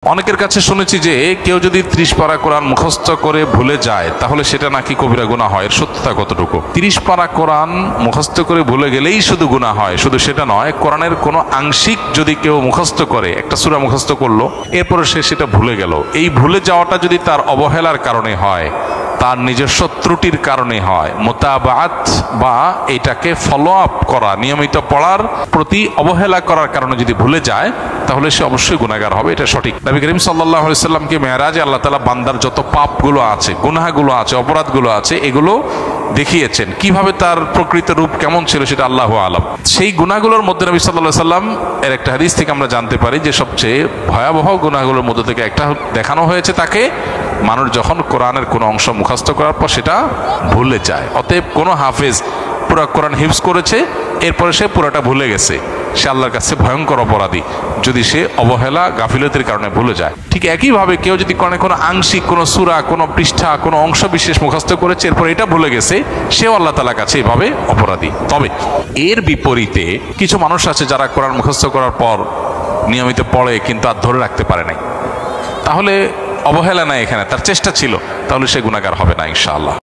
অনেকের কাছে শুনেছি যে কেউ যদি 30 পারা কোরআন মুখস্থ করে ভুলে যায় তাহলে সেটা নাকি কবিরা গুনাহ হয়। এর সত্যতা কতটুকু? 30 পারা কোরআন মুখস্থ করে ভুলে গেলেই শুধু গুনাহ হয়, শুধু সেটা নয়, কোরআনের কোনো আংশিক যদি কেউ মুখস্থ করে, একটা সূরা মুখস্থ করলো, এরপরে সে সেটা ভুলে গেল, এই ভুলে যাওয়াটা যদি তার অবহেলার কারণে হয়, তার নিজস্ব ত্রুটির কারণে হয়, মুতাবাআত বা এটাকে ফলো আপ করা, নিয়মিত পড়ার প্রতি অবহেলা করার কারণে যদি ভুলে যায়, তাহলে সে অবশ্যই গুনাহগার হবে। এটা সঠিক। নবী করিম সাল্লাল্লাহু আলাইহি সাল্লামকে মেরাজে আল্লাহ তাআলা বান্দার যত পাপগুলো আছে, গুনাহগুলো আছে, অপরাধগুলো আছে, এগুলো দেখিয়েছেন। কিভাবে তার প্রকৃত রূপ কেমন ছিল সেটা আল্লাহু আলাম। সেই গুনাহগুলোর মধ্যে নবী সাল্লাল্লাহু আলাইহি সাল্লাম এর একটা হাদিস থেকে আমরা জানতে পারি যে সবচেয়ে ভয়াবহ গুনাহগুলোর মধ্যে থেকে একটা দেখানো হয়েছে তাকে মানুষ যখন কোরআনের কোনো অংশ মুখস্থ করার পর সেটা ভুলে যায়। অতএব কোনো হাফেজ পুরো কোরআন হিফজ করেছে, এরপরে সে পুরোটা ভুলে গেছে, সে আল্লাহর কাছে ভয়ঙ্কর অপরাধী যদি সে অবহেলা গাফিলতির কারণে ভুলে যায়। ঠিক একইভাবে কেউ যদি কোনো আংশিক কোনো সূরা, কোনো পৃষ্ঠা, কোনো অংশ বিশেষ মুখস্থ করেছে, এরপর এটা ভুলে গেছে, সেও আল্লাহ তাআলার কাছে এভাবে অপরাধী। তবে এর বিপরীতে কিছু মানুষ আছে যারা কোরআন মুখস্থ করার পর নিয়মিত পড়ে কিন্তু আর ধরে রাখতে পারে নাই, তাহলে অবহেলা নাই এখানে, তার চেষ্টা ছিল, তাহলে সে গুনাহগার হবে না ইনশাআল্লাহ।